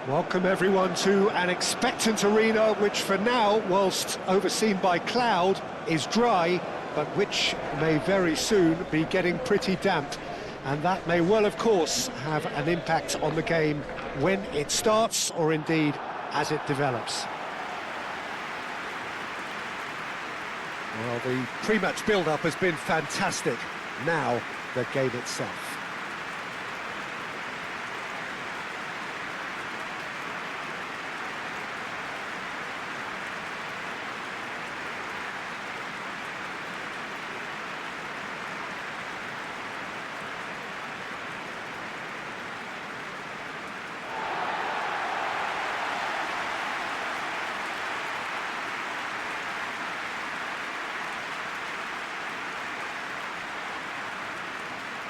Welcome everyone to an expectant arena which for now, whilst overseen by cloud, is dry, but which may very soon be getting pretty damp. And that may well, of course, have an impact on the game when it starts, or indeed as it develops. Well, the pre-match build-up has been fantastic. Now, the game itself.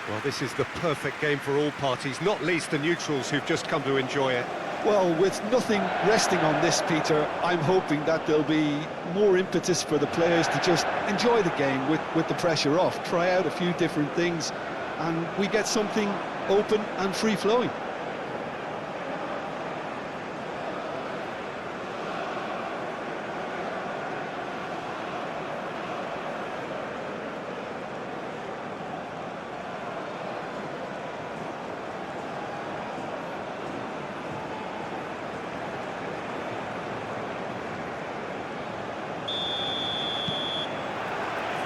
Well, this is the perfect game for all parties, not least the neutrals who've just come to enjoy it. Well, with nothing resting on this, Peter, I'm hoping that there'll be more impetus for the players to just enjoy the game with the pressure off, try out a few different things, and we get something open and free-flowing.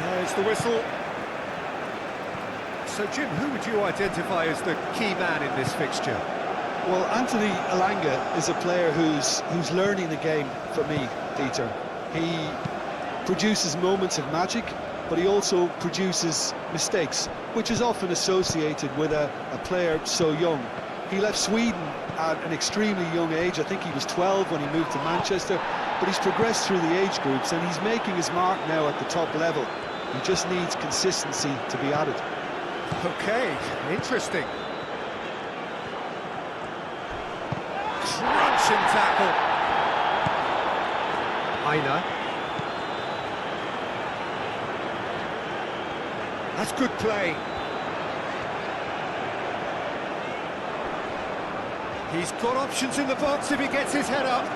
There's the whistle. So, Jim, who would you identify as the key man in this fixture? Well, Anthony Elanga is a player who's learning the game for me, Peter. He produces moments of magic, but he also produces mistakes, which is often associated with a player so young. He left Sweden at an extremely young age. I think he was 12 when he moved to Manchester, but he's progressed through the age groups and he's making his mark now at the top level. He just needs consistency to be added. Okay, interesting. Crunching tackle. Aina. That's good play. He's got options in the box if he gets his head up.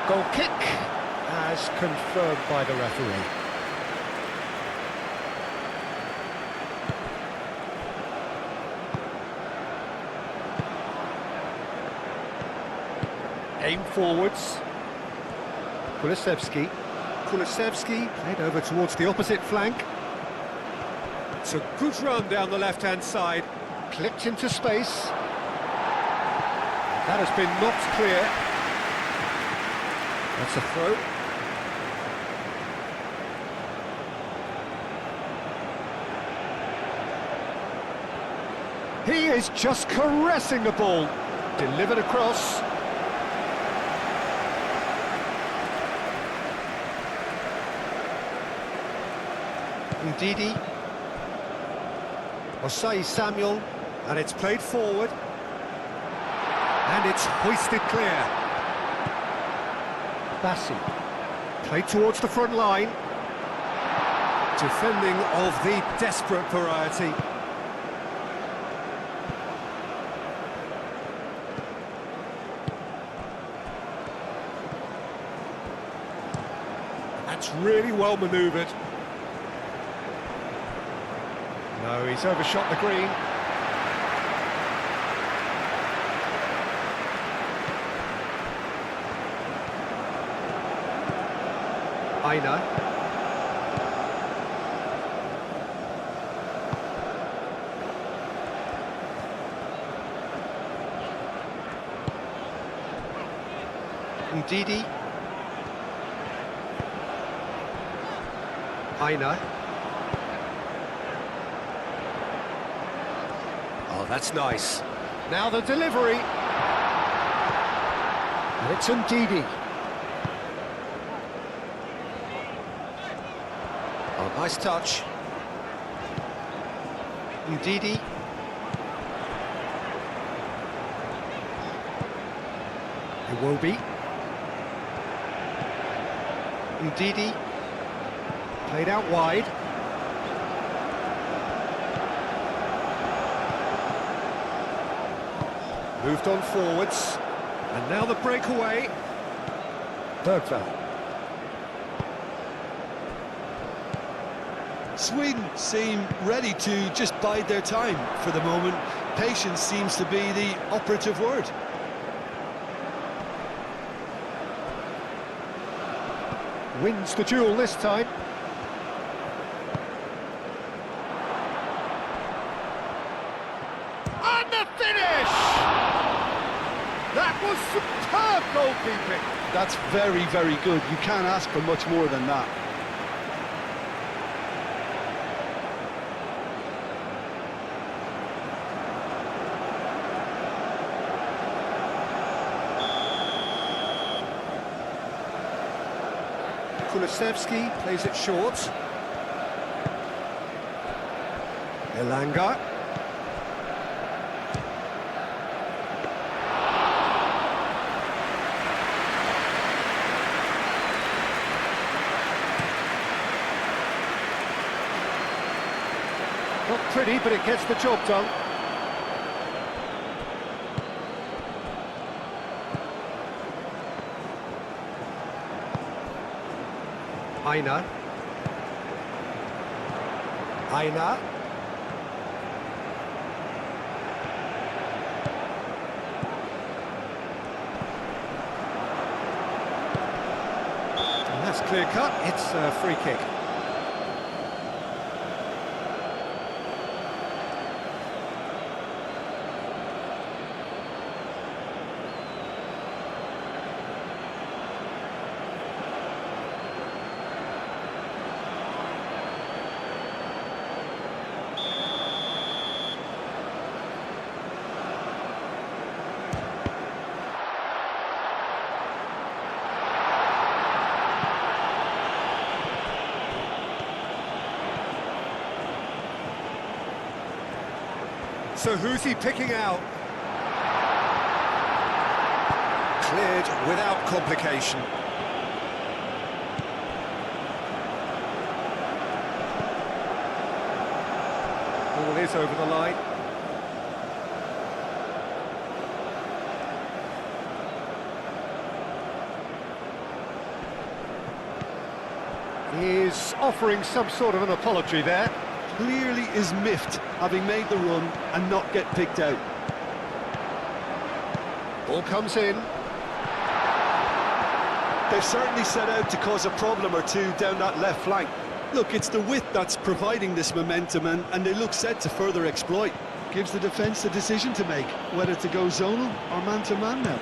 Goal kick, as confirmed by the referee. Aim forwards. Kulusevski. Kulusevski played over towards the opposite flank. It's a good run down the left-hand side. Clipped into space. That has been knocked clear. That's a throw. He is just caressing the ball. Delivered across. Ndidi. Osai Samuel. And it's played forward. And it's hoisted clear. Bassi, played towards the front line. Defending of the desperate variety. That's really well manoeuvred. No, he's overshot the green. Aina. Ndidi. Aina. Oh, that's nice. Now the delivery. And it's Ndidi. Oh, nice touch. Ndidi. Iwobi. Ndidi. Played out wide. Moved on forwards. And now the breakaway. Bergvall. Sweden seem ready to just bide their time for the moment. Patience seems to be the operative word. Wins the duel this time. And the finish! That was superb goalkeeping. That's very, very good. You can't ask for much more than that. Kulusevski plays it short. Elanga. Not pretty, but it gets the job done. Aina. Aina. And that's clear cut. It's a free kick. So who's he picking out? Cleared without complication. Ball is over the line. He's offering some sort of an apology there. Clearly is miffed, having made the run and not get picked out. Ball comes in. They've certainly set out to cause a problem or two down that left flank. Look, it's the width that's providing this momentum, and they look set to further exploit. Gives the defence a decision to make, whether to go zonal or man-to-man now.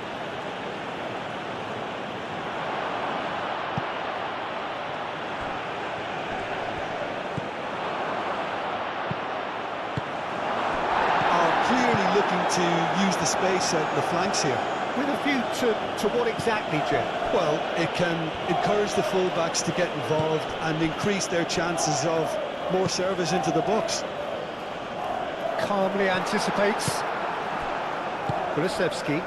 Clearly looking to use the space out in the flanks here. With a view to what exactly, Jim? Well, it can encourage the full-backs to get involved and increase their chances of more service into the box. Calmly anticipates. Kulusevski.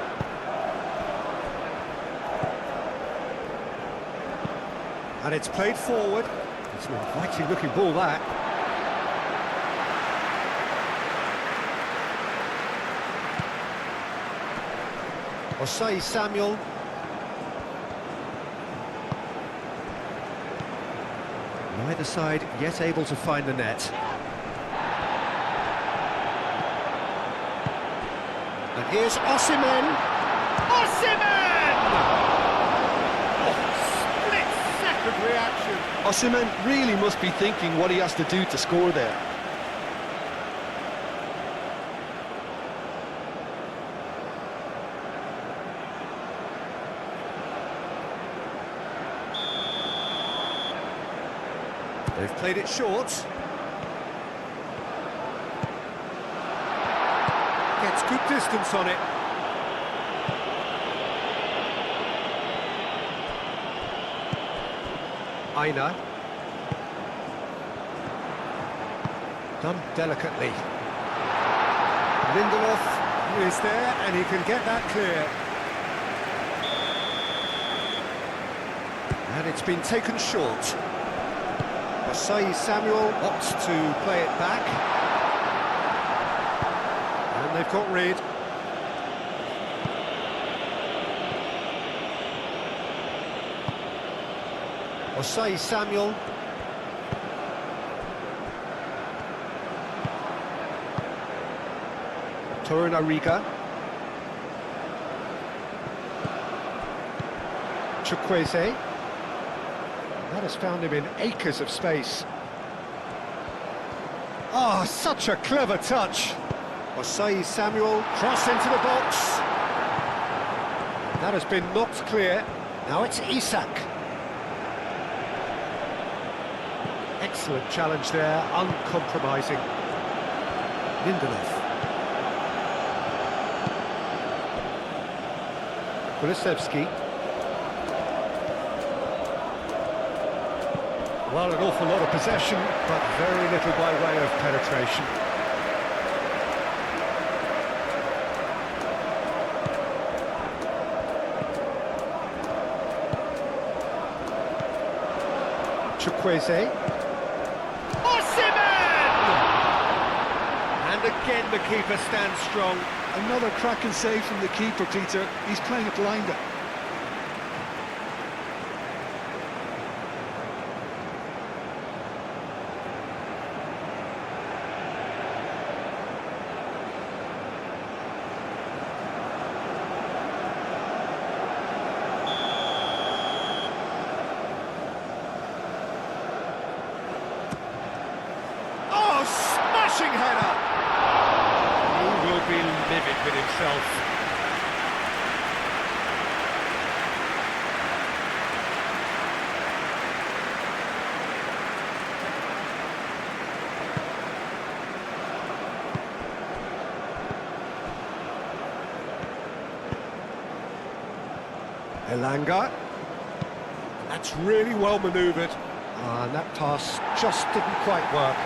And it's played forward. It's an inviting looking ball, that. Osei Samuel. Neither side yet able to find the net. And here's Osimhen. Osimhen! Oh, split-second reaction. Osimhen really must be thinking what he has to do to score there. They've played it short. Gets good distance on it. Aina. Done delicately. Lindelof is there and he can get that clear. And it's been taken short. Osei Samuel opts to play it back. And they've got rid. Osai Samuel. Torunariga. Chukwueze. That has found him in acres of space. Oh, such a clever touch. Osai Samuel, cross into the box. That has been knocked clear. Now it's Isak. Excellent challenge there, uncompromising. Lindelof. Kulusevski. Well, an awful lot of possession, but very little by way of penetration. Chukwueze. Osimhen! And again the keeper stands strong. Another cracking save from the keeper, Peter. He's playing it blinder. Oh, smashing header! He will be livid with himself. Elanga. That's really well manoeuvred. And that pass just didn't quite work.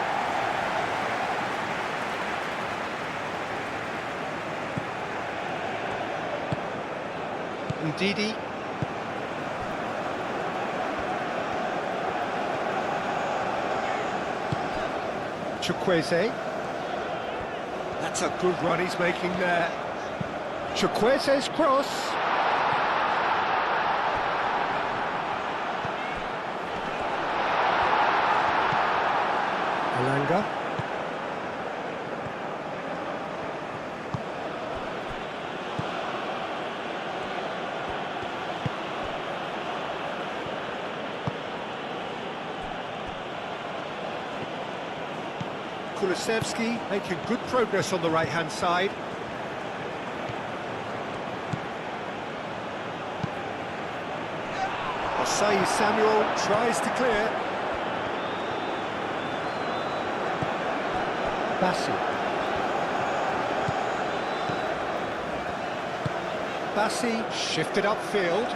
Ndidi. Chukwueze. That's a good run he's making there. Chukwueze's cross. Elanga. Kulusevski making good progress on the right-hand side. Osai Samuel tries to clear. Bassi. Bassi shifted upfield.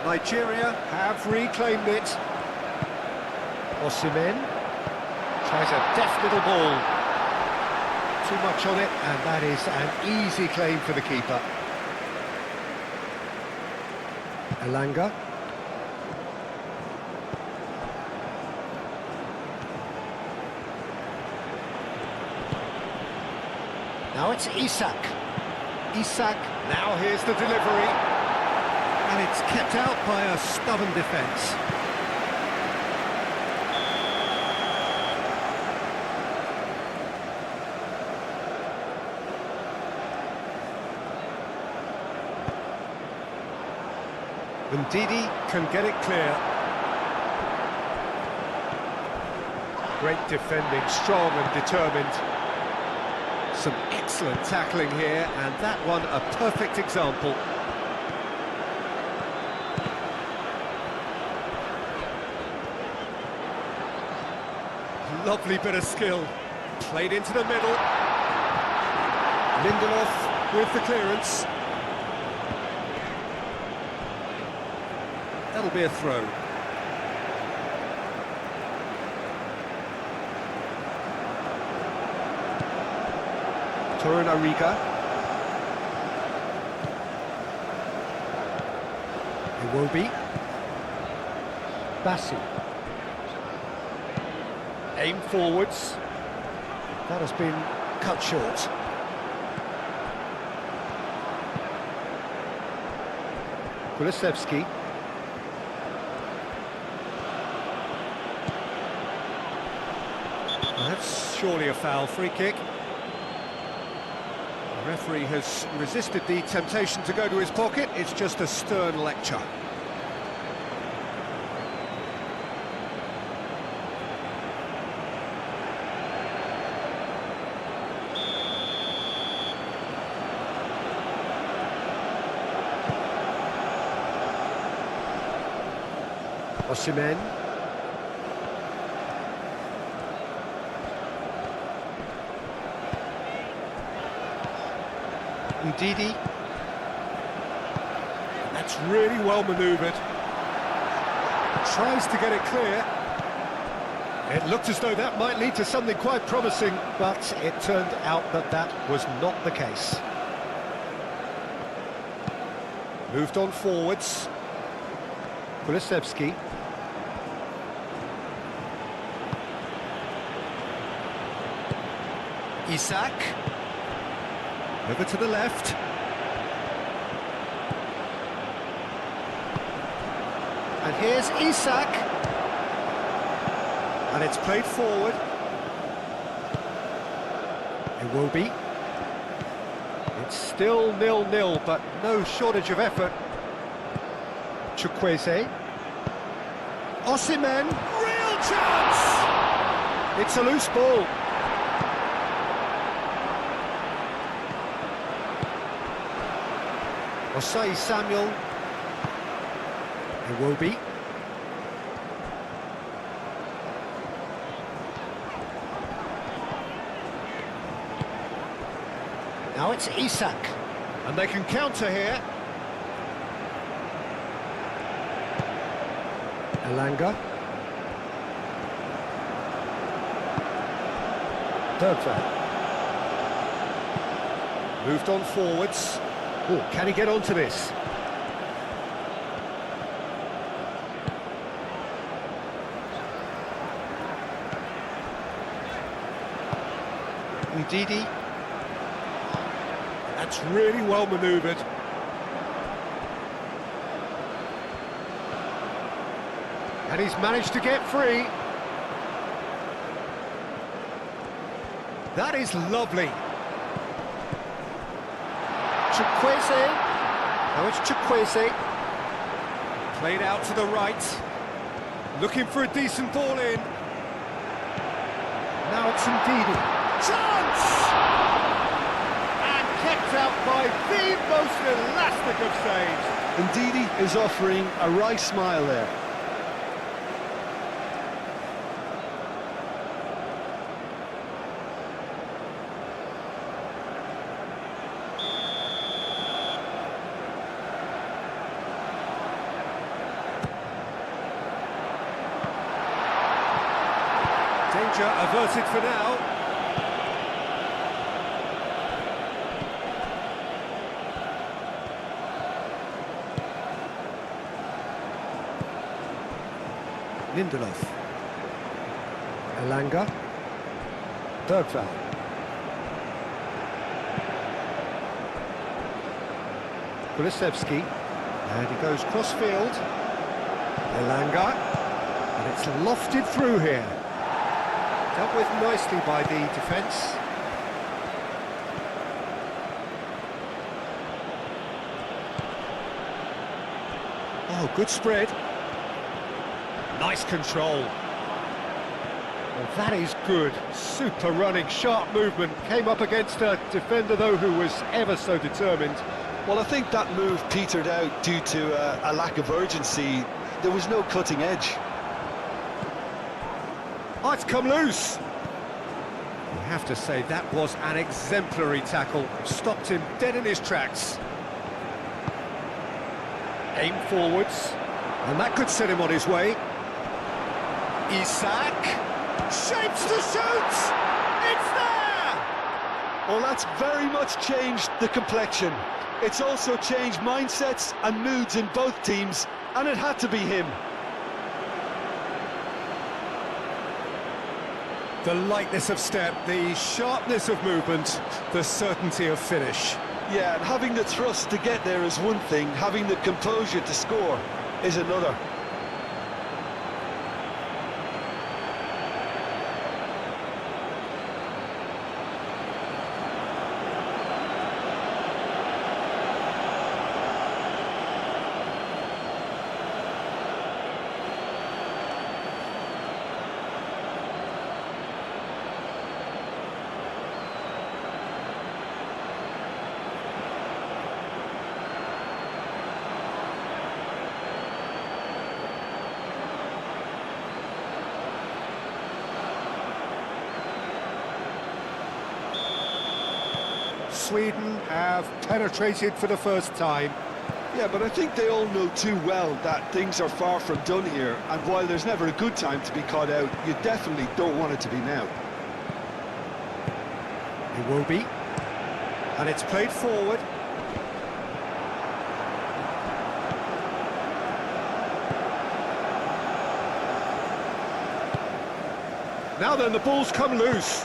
Nigeria have reclaimed it. Osimhen tries a deft little ball. Too much on it, and that is an easy claim for the keeper. Elanga. Now it's Isak. Isak, now here's the delivery. And it's kept out by a stubborn defence. Ndidi can get it clear. Great defending, strong and determined. Some excellent tackling here, and that one a perfect example. Lovely bit of skill. Played into the middle. Lindelof with the clearance. That'll be a throw. Torunariga. Iwobi. Bassi. Aim forwards. That has been cut short. Kulusevski. That's surely a foul. Free kick. The referee has resisted the temptation to go to his pocket. It's just a stern lecture. Osimhen. Ndidi. That's really well manoeuvred. Tries to get it clear. It looked as though that might lead to something quite promising, but it turned out that that was not the case. Moved on forwards. Kulusevski. Isak. Over to the left. And here's Isak. And it's played forward. It will be. It's still 0-0, but no shortage of effort. Chukwueze. Osimhen. Real chance! It's a loose ball. Osai Samuel. It will be. Now it's Isak. And they can counter here. Elanga. Dörfer. Moved on forwards. Oh, can he get onto this? Ndidi. That's really well manoeuvred. And he's managed to get free. That is lovely. Chukwueze. Now it's Chukwueze. Played out to the right. Looking for a decent ball in. Now it's Ndidi. Chance! And kept out by the most elastic of saves. Ndidi is offering a wry smile there. Danger averted for now. Lindelof. Elanga. Dörfer. Kulusevski. And he goes cross-field. Elanga. And it's lofted through here. Dealt with nicely by the defence. Oh, good spread. Nice control. Well, that is good. Super running, sharp movement. Came up against a defender, though, who was ever so determined. Well, I think that move petered out due to a lack of urgency. There was no cutting edge. Oh, it's come loose. You have to say that was an exemplary tackle. Stopped him dead in his tracks. Aim forwards. And that could set him on his way. Isak. Shapes to shoot! It's there! Well, that's very much changed the complexion. It's also changed mindsets and moods in both teams, and it had to be him. The lightness of step, the sharpness of movement, the certainty of finish. Yeah, and having the thrust to get there is one thing, having the composure to score is another. Sweden have penetrated for the first time. Yeah, but I think they all know too well that things are far from done here, and while there's never a good time to be caught out, you definitely don't want it to be now. Iwobi, and it's played forward. Now then, the ball's come loose.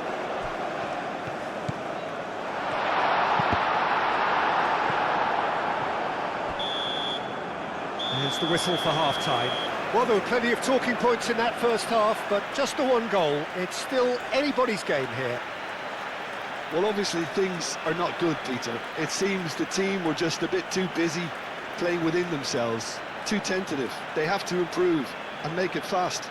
Here's the whistle for half-time. Well, there were plenty of talking points in that first half, but just the one goal. It's still anybody's game here. Well, obviously things are not good, Peter. It seems the team were just a bit too busy playing within themselves, too tentative. They have to improve and make it fast.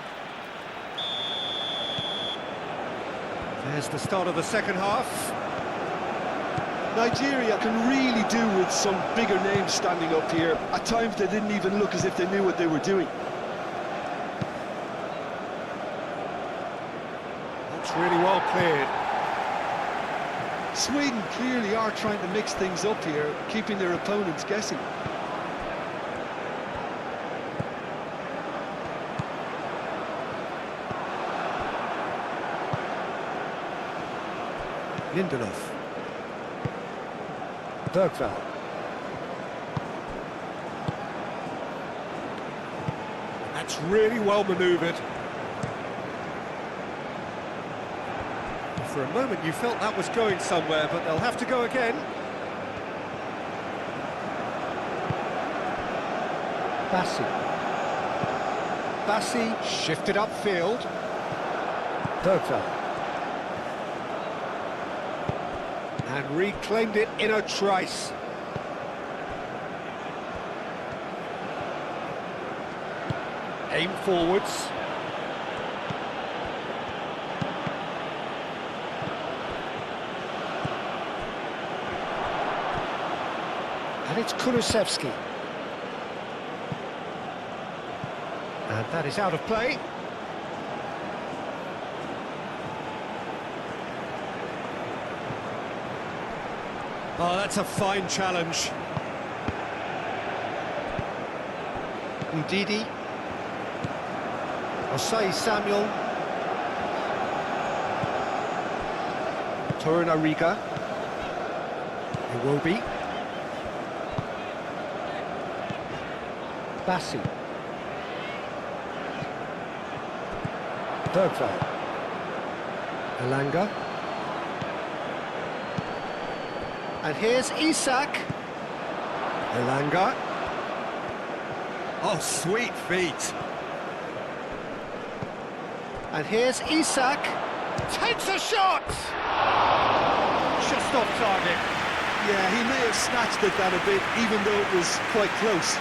There's the start of the second half. Nigeria can really do with some bigger names standing up here. At times they didn't even look as if they knew what they were doing. That's really well cleared. Sweden clearly are trying to mix things up here, keeping their opponents guessing. Lindelof. Bergvall. That's really well manoeuvred. For a moment you felt that was going somewhere, but they'll have to go again. Bassi shifted upfield. Bergvall. And reclaimed it in a trice. Aim forwards. And it's Kulusevski. And that is out of play. Oh, that's a fine challenge. Ndidi. Osei Samuel. Torunariga. Iwobi. Bassi. Bergvall. Elanga. And here's Isak. Elanga. Oh, sweet feet. And here's Isak. Takes a shot! Just off target. Yeah, he may have snatched at that a bit, even though it was quite close.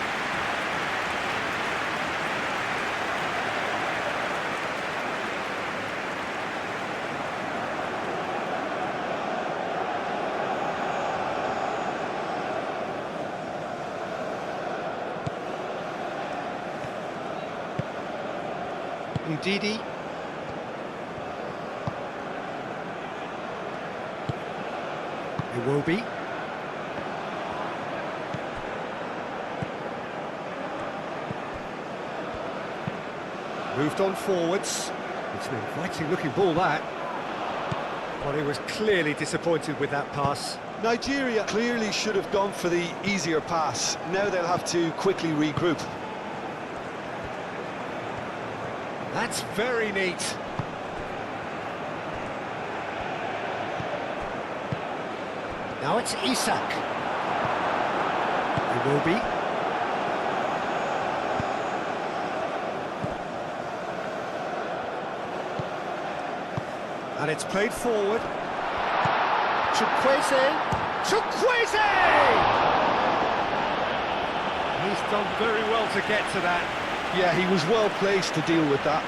Ndidi. Iwobi. Moved on forwards. It's an inviting looking ball, that. Well, he was clearly disappointed with that pass. Nigeria clearly should have gone for the easier pass. Now they'll have to quickly regroup. That's very neat. Now it's Isak. Iwobi. And it's played forward. Chukwueze! Chukwueze! He's done very well to get to that. Yeah, he was well placed to deal with that.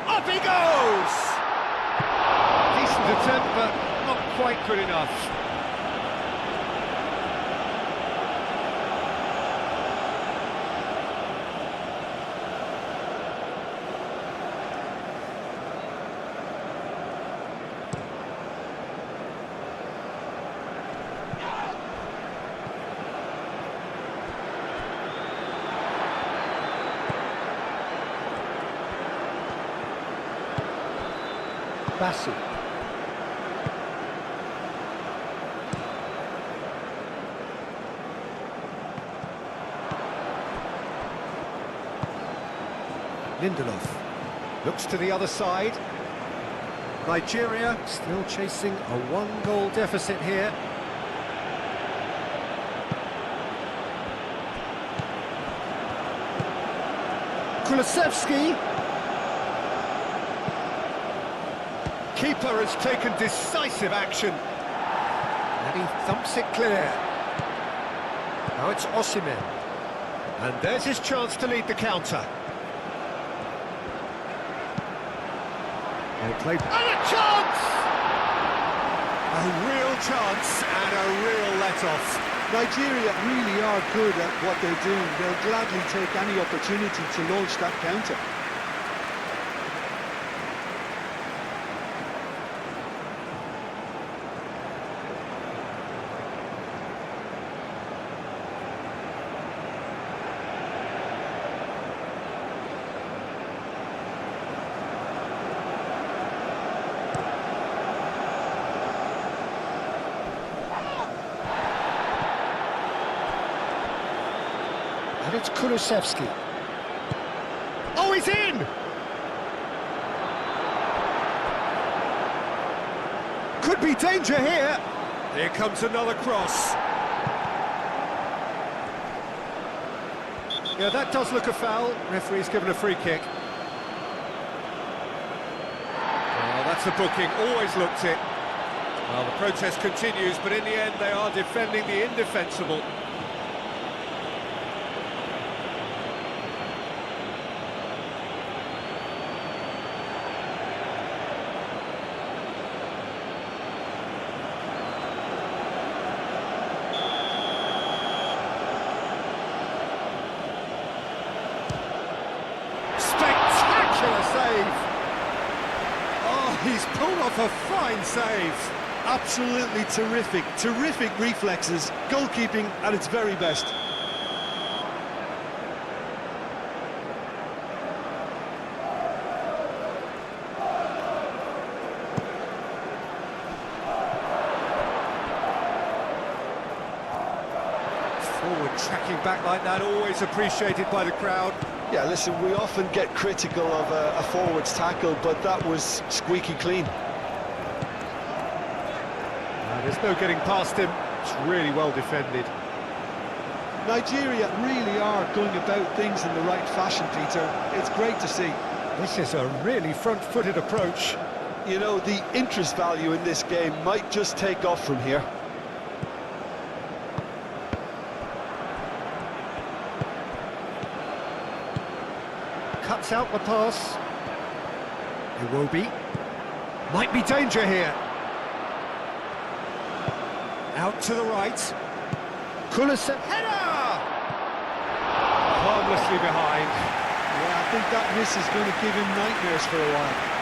Up he goes! Decent attempt, but not quite good enough. Bassi. Lindelof looks to the other side. Nigeria still chasing a one-goal deficit here. Kulusevski. Keeper has taken decisive action. And he thumps it clear. Now it's Osimhen. And there's his chance to lead the counter. Well played. And a chance! A real chance and a real let-off. Nigeria really are good at what they're doing. They'll gladly take any opportunity to launch that counter. And it's Kulusevski. Oh, he's in! Could be danger here. Here comes another cross. Yeah, that does look a foul. Referee's given a free kick. Oh, that's a booking. Always looked it. Well, the protest continues, but in the end, they are defending the indefensible. He's pulled off a fine save. Absolutely terrific, terrific reflexes. Goalkeeping at its very best. Forward tracking back like that, always appreciated by the crowd. Yeah, listen, we often get critical of a forward's tackle, but that was squeaky clean. There's no getting past him. It's really well defended. Nigeria really are going about things in the right fashion, Peter. It's great to see. This is a really front-footed approach. You know, the interest value in this game might just take off from here. Cuts out the pass. Iwobi. Might be danger here. Out to the right. Kulusevski. Header! Harmlessly behind. Yeah, I think that miss is going to give him nightmares for a while.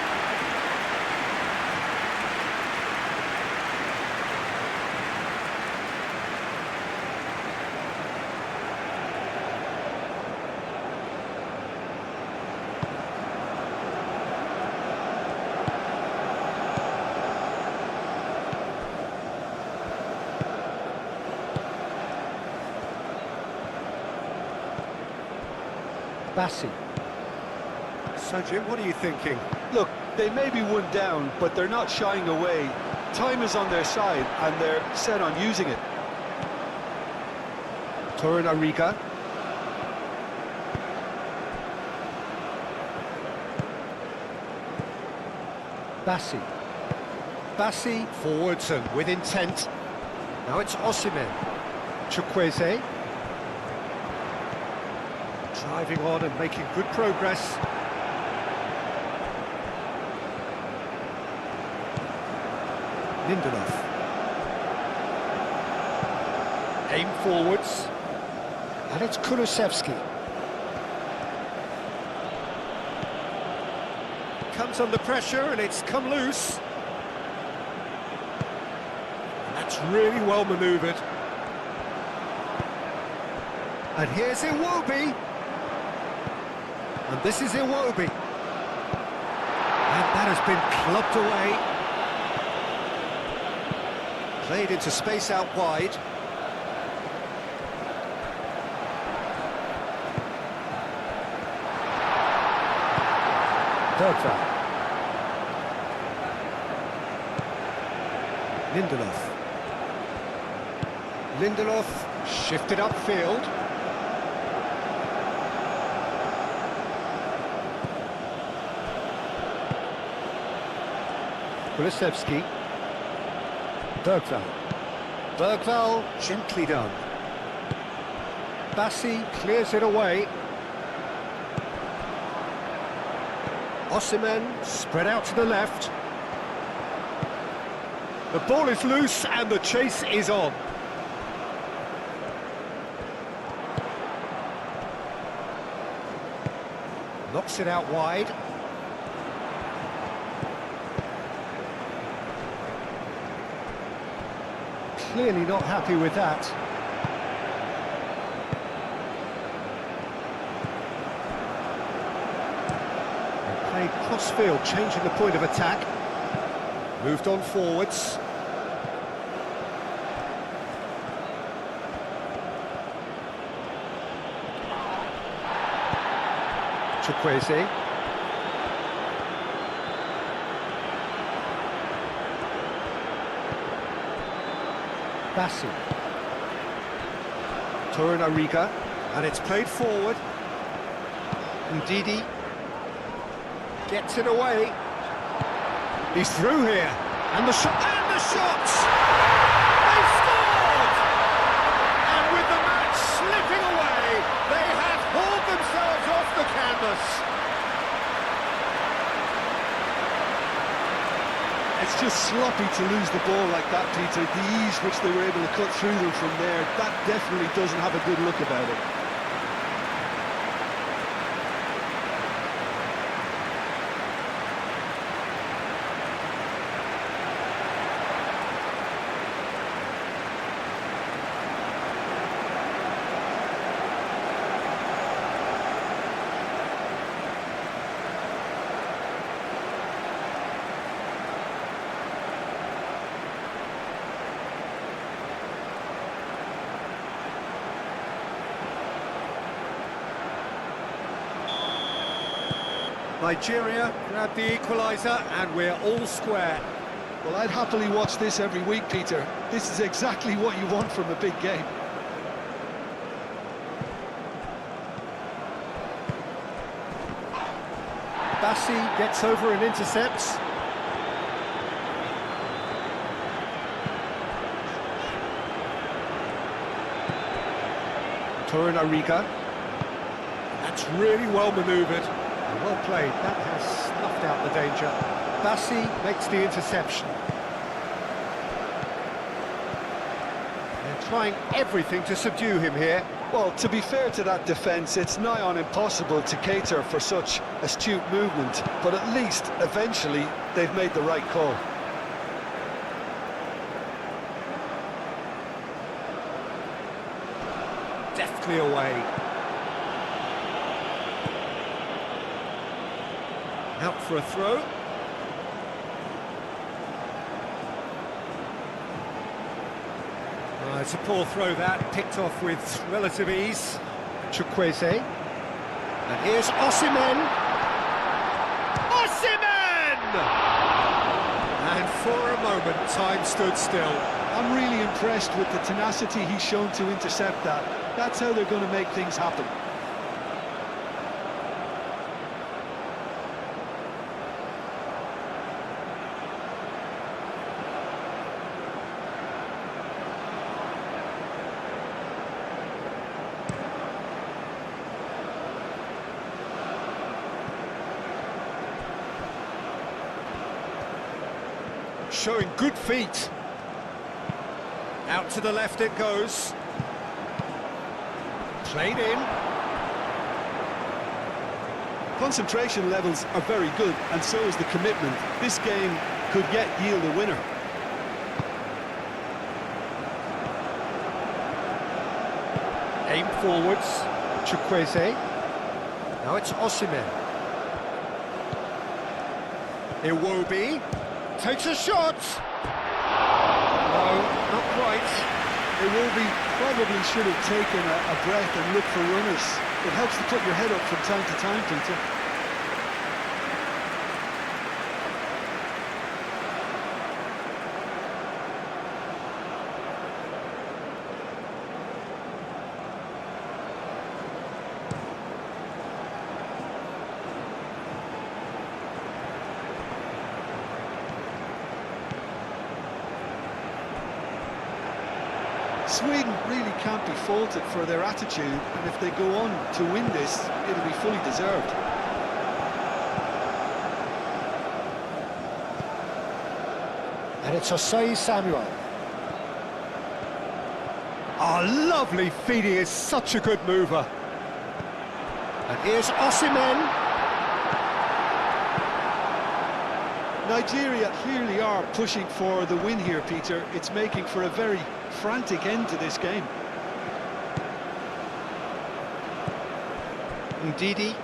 Bassi. So, Jim, what are you thinking? Look, they may be one down, but they're not shying away. Time is on their side, and they're set on using it. Torunariga. Bassi. Bassi forwards and with intent. Now it's Osimhen. Chukwueze. Driving on and making good progress. Lindelof. Aim forwards. And it's Kulusevski. Comes under pressure and it's come loose. And that's really well manoeuvred. And here's Iwobi. And this is Iwobi. And that has been clubbed away. Played into space out wide. Bergvall. Lindelof. Lindelof shifted upfield. Kulusevski. Bergvall. Bergvall gently done. Bassi clears it away. Osimhen spread out to the left. The ball is loose and the chase is on. Knocks it out wide. Clearly not happy with that. Played cross-field, changing the point of attack. Moved on forwards. Chukwueze. Bassi. Torunariga. And it's played forward. Ndidi. Gets it away. He's through here. And the shot. And the shots! They've scored! And with the match slipping away, they have hauled themselves off the canvas. It's just sloppy to lose the ball like that, Peter. The ease which they were able to cut through them from there, that definitely doesn't have a good look about it. Nigeria grabbed the equaliser and we're all square. Well, I'd happily watch this every week, Peter. This is exactly what you want from a big game. Bassi gets over and intercepts. Torunariga. That's really well manoeuvred. Well played, that has snuffed out the danger. Bassi makes the interception. They're trying everything to subdue him here. Well, to be fair to that defence, it's nigh on impossible to cater for such astute movement, but at least, eventually, they've made the right call. Deftly away. Out for a throw. It's a poor throw that, picked off with relative ease. Chukwueze. And here's Osimhen. Osimhen! And for a moment, time stood still. I'm really impressed with the tenacity he's shown to intercept that. That's how they're going to make things happen. Showing good feet. Out to the left it goes. Played in. Concentration levels are very good, and so is the commitment. This game could yet yield a winner. Aim forwards. Chukwueze. Now it's Osimhen. Iwobi. Takes a shot! No, not quite. Iwobi probably should have taken a breath and looked for runners. It helps to put your head up from time to time, Peter. Sweden really can't be faulted for their attitude, and if they go on to win this, it'll be fully deserved. And it's Osei Samuel. Oh, lovely feed, he is such a good mover. And here's Osimhen. Nigeria clearly are pushing for the win here, Peter. It's making for a very frantic end to this game. Ndidi.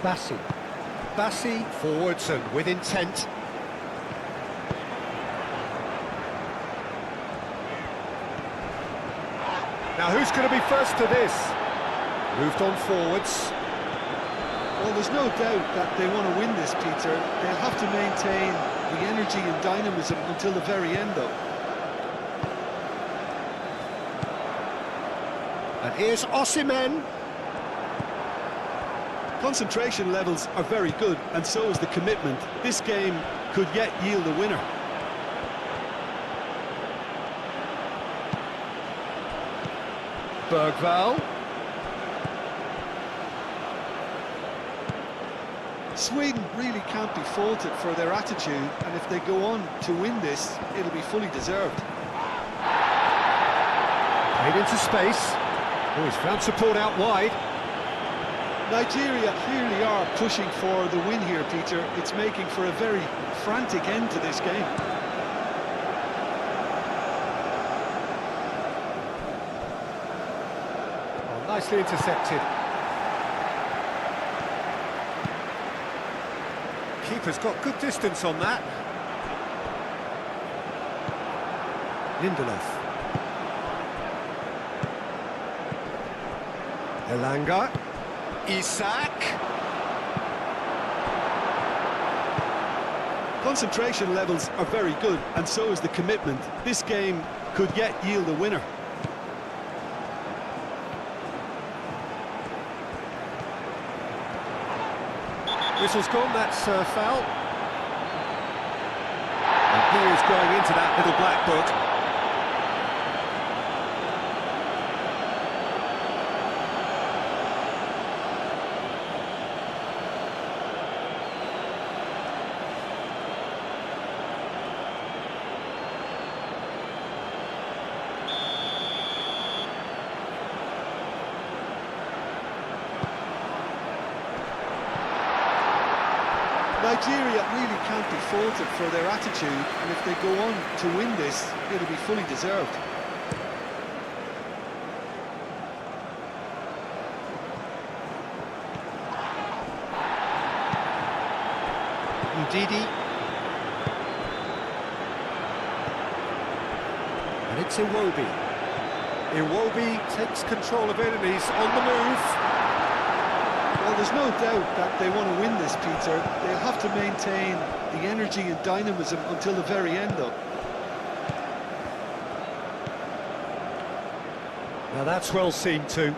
Bassi forwards and with intent. Now who's going to be first to this? Moved on forwards. Well, there's no doubt that they want to win this, Peter. They'll have to maintain the energy and dynamism until the very end, though. And here's Osimhen. Concentration levels are very good, and so is the commitment. This game could yet yield a winner. Bergvall. Sweden really can't be faulted for their attitude, and if they go on to win this, it'll be fully deserved. Played into space. Oh, he's found support out wide. Nigeria clearly are pushing for the win here, Peter. It's making for a very frantic end to this game. Oh, nicely intercepted. Keeper's got good distance on that. Lindelof. Elanga. Isak. Concentration levels are very good, and so is the commitment. This game could yet yield a winner. Whistle's gone, that's foul. And he is going into that little black book. Nigeria really can't be faulted for their attitude, and if they go on to win this, it'll be fully deserved. Ndidi. And it's Iwobi. Iwobi takes control of it and he's on the move. Well, there's no doubt that they want to win this, Peter. They'll have to maintain the energy and dynamism until the very end, though. Now that's well seen too.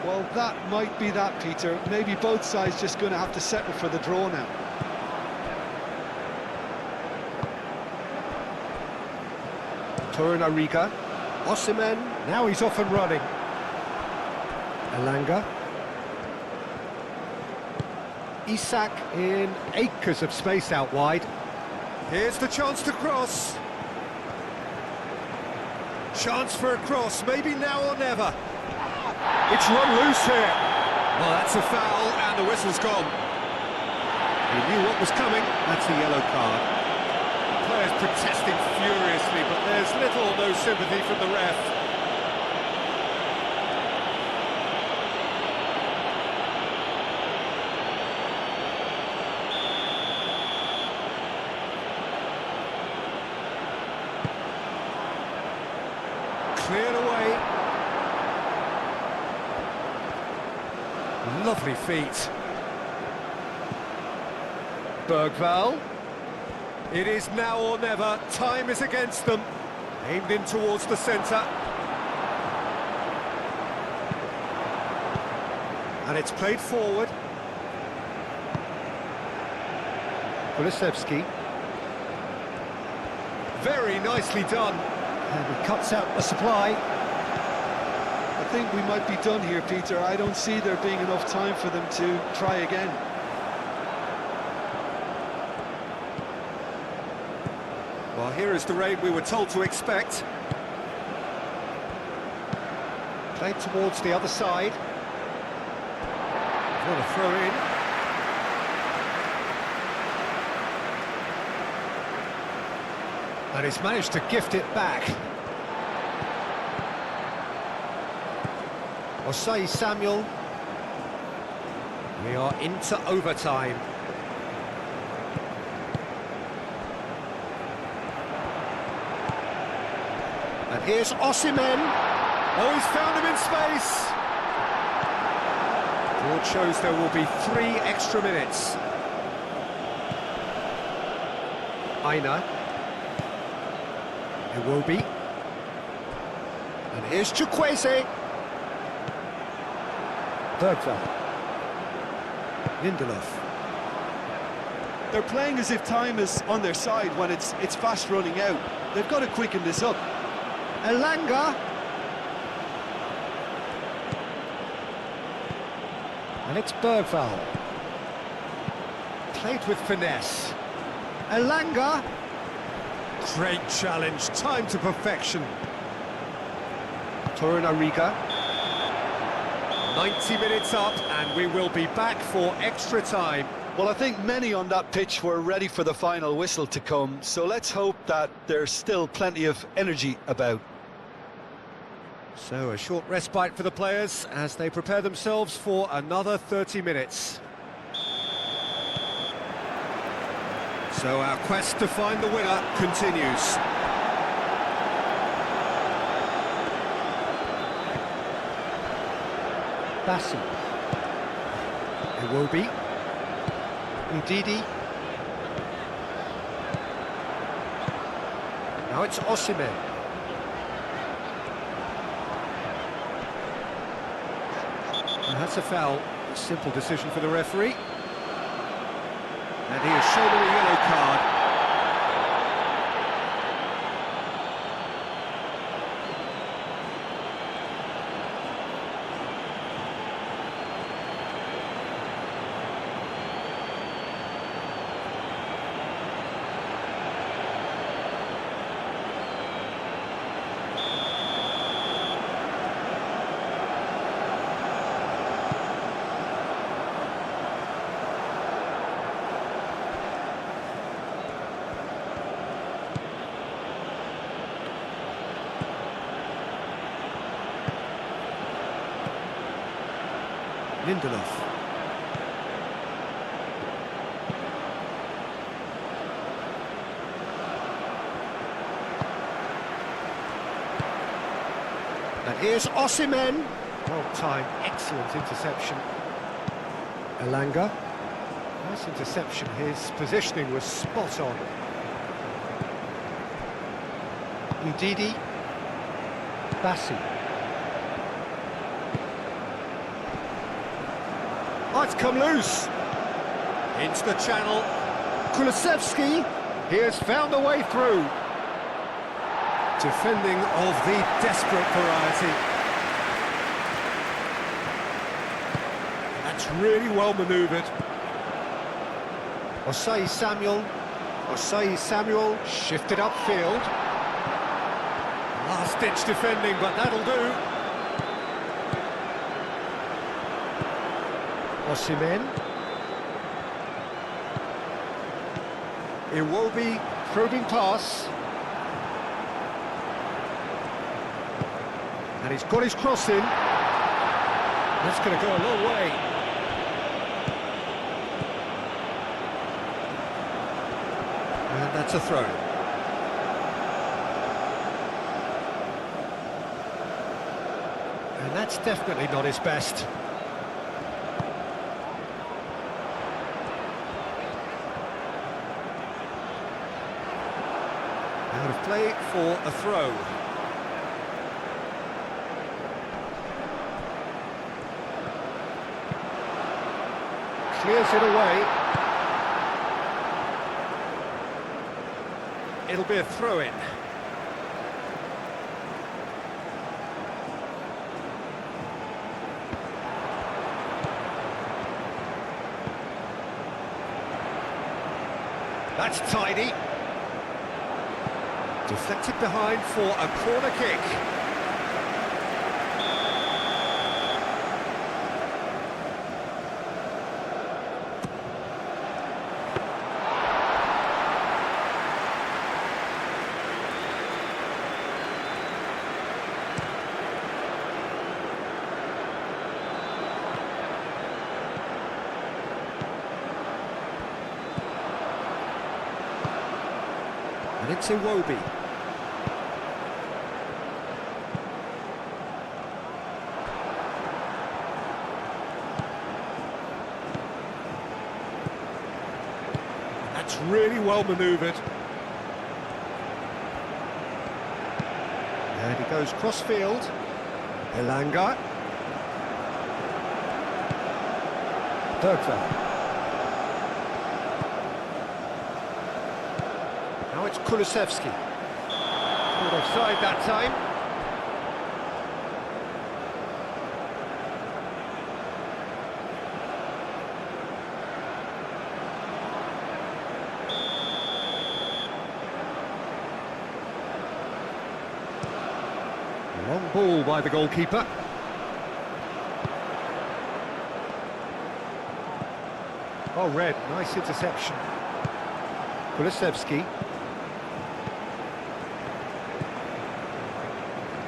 Well, that might be that, Peter. Maybe both sides just going to have to settle for the draw now. Torunarigha, Osimhen, now he's off and running. Elanga. Isak in acres of space out wide. Here's the chance to cross. Chance for a cross, maybe now or never. It's run loose here. Well, that's a foul and the whistle's gone. He knew what was coming. That's a yellow card. Players protesting furiously, but there's little or no sympathy from the ref. Cleared away. Lovely feet. Bergvall. It is now or never. Time is against them. Aimed in towards the centre. And it's played forward. Kulusevski. Very nicely done. And he cuts out the supply. I think we might be done here, Peter. I don't see there being enough time for them to try again. Well, here is the raid we were told to expect. Played towards the other side. What a throw in. And he's managed to gift it back. Osai Samuel. We are into overtime. And here's Osimhen. Oh, he's found him in space. Board shows there will be 3 extra minutes. Aina. Iwobi. And here's Chukwueze. Bergvall. Lindelof. They're playing as if time is on their side when it's fast running out. They've got to quicken this up. Elanga. And it's Bergvall. Played with finesse. Elanga. Great challenge, time to perfection. Torunarigha. 90 minutes up and we will be back for extra time. Well, I think many on that pitch were ready for the final whistle to come, so let's hope that there's still plenty of energy about. So a short respite for the players as they prepare themselves for another 30 minutes. So our quest to find the winner continues. Bassi. Iwobi. Ndidi. Now it's Osimhen. And that's a foul. A simple decision for the referee. And he has shown him a yellow card. Lindelof. And here's Osimhen. Well timed, excellent interception. Elanga. Nice interception, his positioning was spot on. Udidi. Bassi. Oh, it's come loose. Into the channel. Kulusevski. He has found a way through. Defending of the desperate variety. That's really well manoeuvred. Osayi Samuel shifted upfield. Last-ditch defending, but that'll do. Osimhen. Iwobi probing pass. And he's got his cross in. That's going to go a long way. And that's a throw. And that's definitely not his best. Out of play for a throw. Clears it away. It'll be a throw-in. That's tidy. Deflected behind for a corner kick. And it's Iwobi. That's really well manoeuvred. And he goes cross-field. Elanga. Bergvall. Now it's Kulusevski. Caught offside that time. Long ball by the goalkeeper. Oh, Red, nice interception. Kulusevski.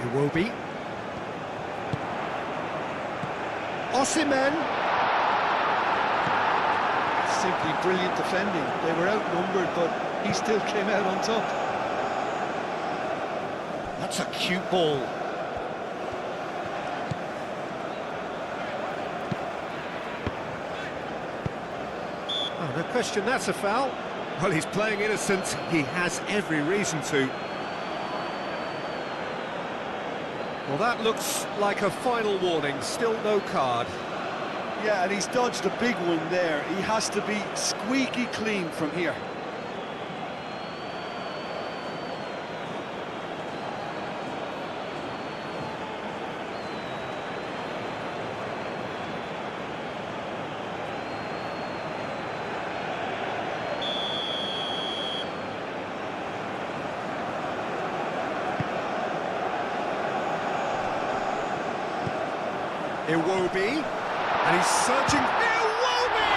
Iwobi. Osimhen. Simply brilliant defending. They were outnumbered, but he still came out on top. That's a cute ball. Oh, no question, that's a foul. Well, he's playing innocent. He has every reason to. Well, that looks like a final warning. Still no card. Yeah, and he's dodged a big one there. He has to be squeaky clean from here. Iwobi, and he's searching. Iwobi!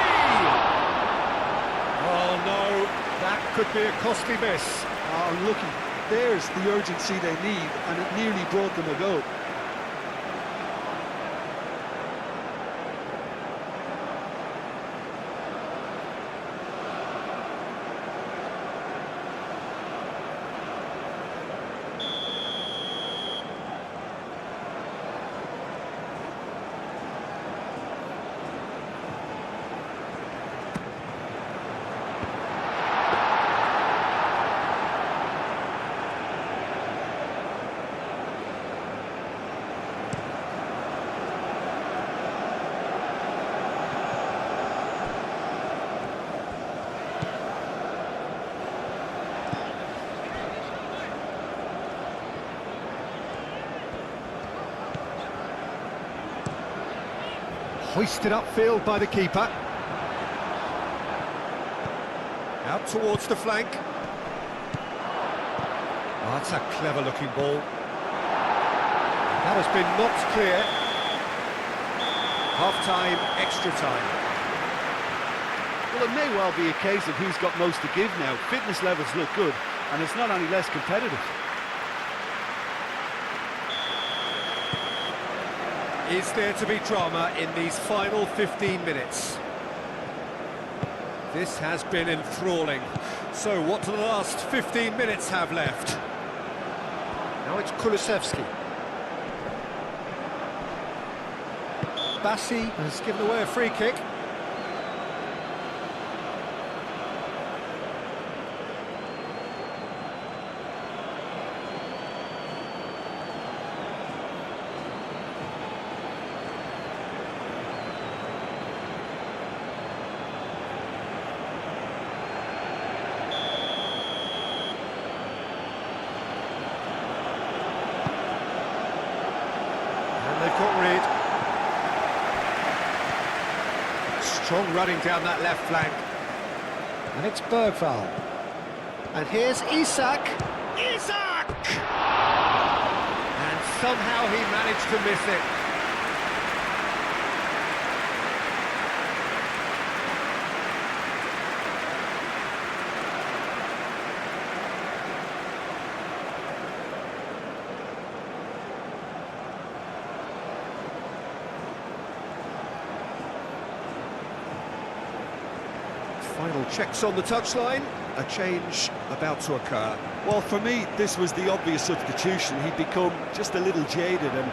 Oh no, that could be a costly miss. Oh, looky, there's the urgency they need, and it nearly brought them a goal. Hoisted upfield by the keeper. Out towards the flank. Oh, that's a clever-looking ball. That has been knocked clear. Half-time, extra time. Well, it may well be a case of who's got most to give now. Fitness levels look good, and it's not any less competitive. Is there to be drama in these final 15 minutes? This has been enthralling. So what do the last 15 minutes have left? Now it's Kulusevski. Bassi has given away a free kick. They've got rid. Strong running down that left flank. And it's Bergvall. And here's Isak. Isak! And somehow he managed to miss it. Final checks on the touchline. A change about to occur. Well, for me, this was the obvious substitution. He'd become just a little jaded, and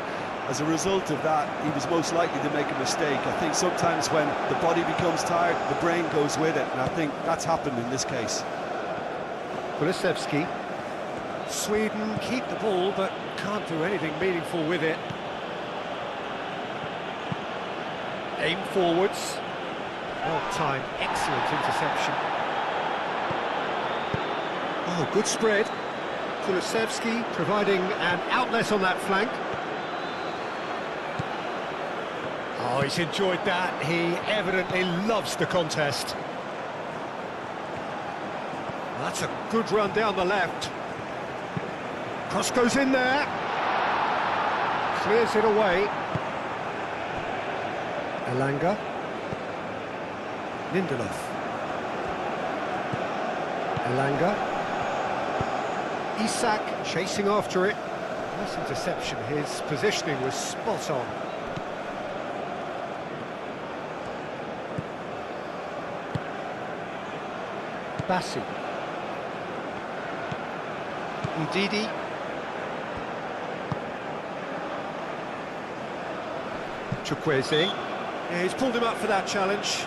as a result of that, he was most likely to make a mistake. I think sometimes when the body becomes tired, the brain goes with it, and I think that's happened in this case. Kulusevski. Sweden keep the ball, but can't do anything meaningful with it. Aim forwards. Well timed, excellent interception. Oh, good spread. Kulusevski providing an outlet on that flank. Oh, he's enjoyed that. He evidently loves the contest. That's a good run down the left. Cross goes in there. Clears it away. Elanga. Lindelof. Elanga. Isak chasing after it. Nice interception. His positioning was spot on. Bassi. Ndidi. Chukwueze. Yeah, he's pulled him up for that challenge.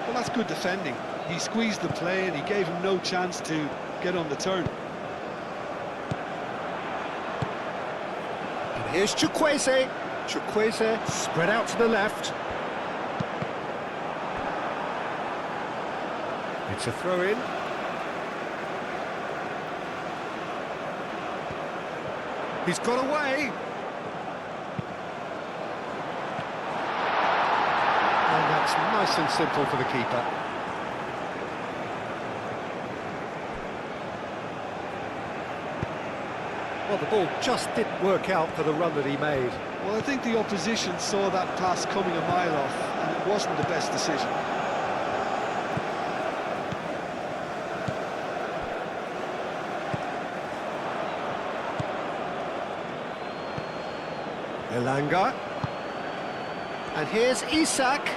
Well, that's good defending. He squeezed the play and he gave him no chance to get on the turn. And here's Chukwueze. Chukwueze spread out to the left. It's a throw-in. He's got away. And that's nice and simple for the keeper. Well, the ball just didn't work out for the run that he made. Well, I think the opposition saw that pass coming a mile off, and it wasn't the best decision. Elanga. And here's Isak.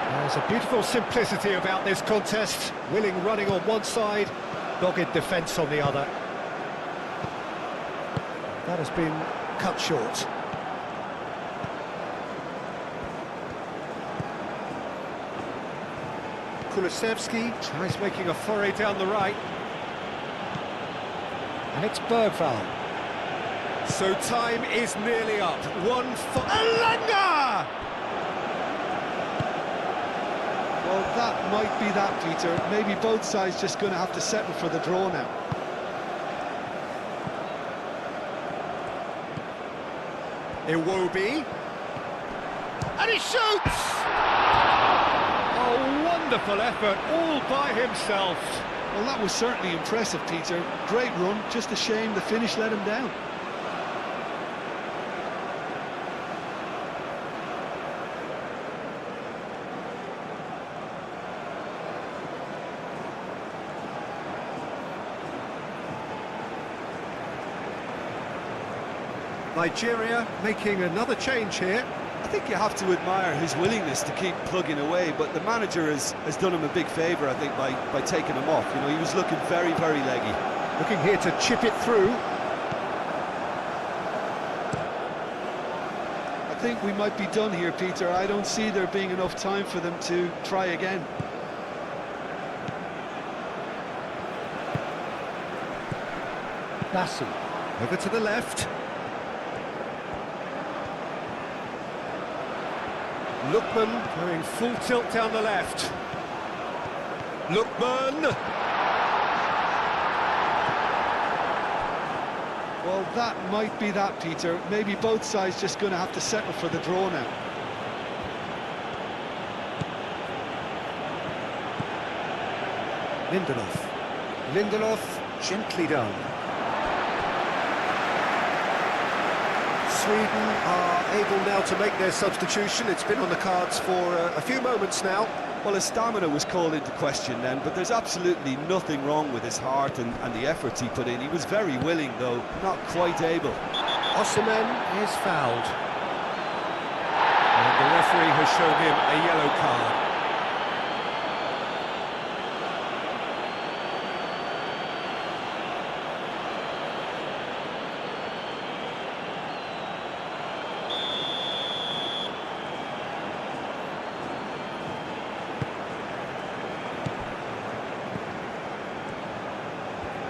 There's a beautiful simplicity about this contest. Willing running on one side, dogged defence on the other. That has been cut short. Kulusevski tries making a foray down the right. And it's Bergvall. So time is nearly up. One for Elanga! Well, that might be that, Peter. Maybe both sides just going to have to settle for the draw now. Iwobi. And he shoots! Oh, wonderful effort, all by himself. Well, that was certainly impressive, Peter. Great run, just a shame the finish let him down. Nigeria making another change here. I think you have to admire his willingness to keep plugging away, but the manager has done him a big favour, I think, by taking him off. You know, he was looking very, very leggy. Looking here to chip it through. I think we might be done here, Peter. I don't see there being enough time for them to try again. Basu over to the left. Lookman going full tilt down the left. Lookman! Well, that might be that, Peter. Maybe both sides just going to have to settle for the draw now. Lindelof, gently done. Sweden are able now to make their substitution. It's been on the cards for a few moments now. Well, his stamina was called into question then, but there's absolutely nothing wrong with his heart and the efforts he put in. He was very willing, though, not quite able. Osimhen is fouled. And the referee has shown him a yellow card.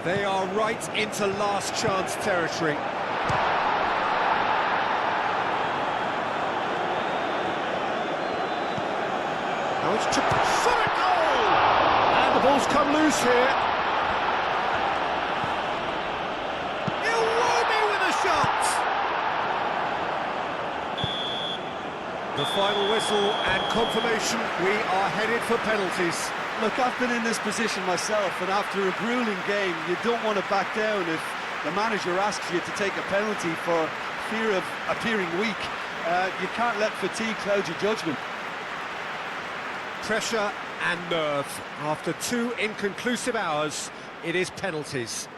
They are right into last chance territory. Now it's shot at goal! And the ball's come loose here. Iwobi with a shot! The final whistle and confirmation, we are headed for penalties. Look, I've been in this position myself, and after a grueling game, you don't want to back down if the manager asks you to take a penalty for fear of appearing weak. You can't let fatigue cloud your judgment. Pressure and nerve. After 2 inconclusive hours, it is penalties.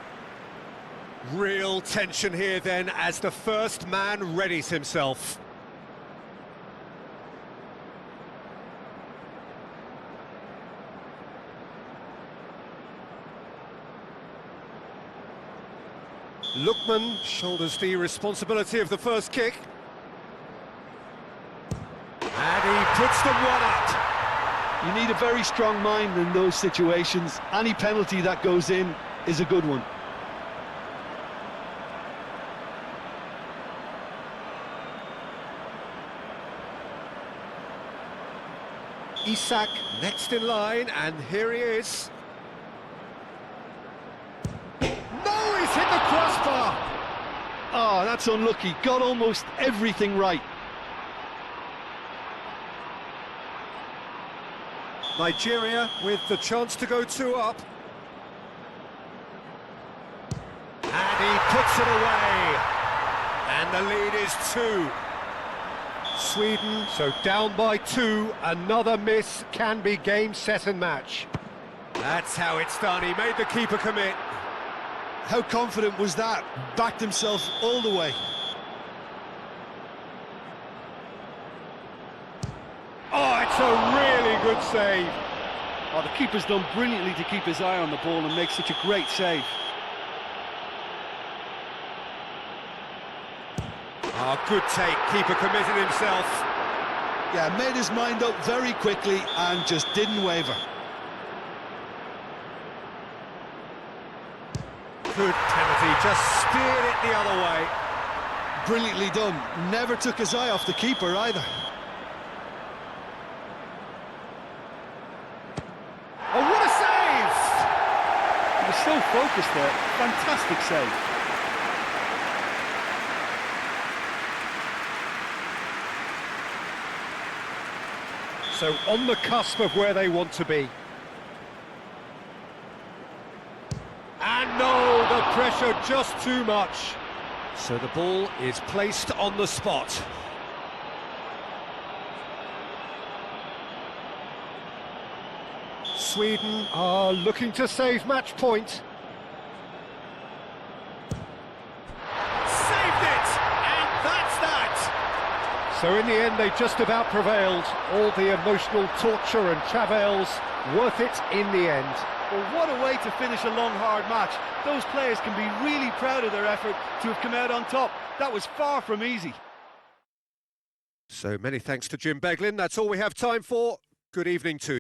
Real tension here then as the first man readies himself. Lookman shoulders the responsibility of the first kick. And he puts them one up. You need a very strong mind in those situations. Any penalty that goes in is a good one. Isak next in line, and here he is. No, he's hit the crossbar! Oh, that's unlucky. Got almost everything right. Nigeria with the chance to go 2 up. And he puts it away. And the lead is 2. Sweden, so down by 2. Another miss can be game, set and match. That's how it's done. He made the keeper commit. How confident was that? Backed himself all the way. Oh, it's a really good save. Oh, the keeper's done brilliantly to keep his eye on the ball and make such a great save. Oh, good take. Keeper committed himself. Yeah, made his mind up very quickly and just didn't waver. Good, Timothy, just steered it the other way. Brilliantly done. Never took his eye off the keeper either. Oh, what a save! He was so focused there. Fantastic save. So on the cusp of where they want to be. And no, the pressure just too much. So the ball is placed on the spot. Sweden are looking to save match point. Saved it! And that's that! So in the end, they just about prevailed. All the emotional torture and travails, worth it in the end. Well, what a way to finish a long, hard match. Those players can be really proud of their effort to have come out on top. That was far from easy. So many thanks to Jim Beglin. That's all we have time for. Good evening to you.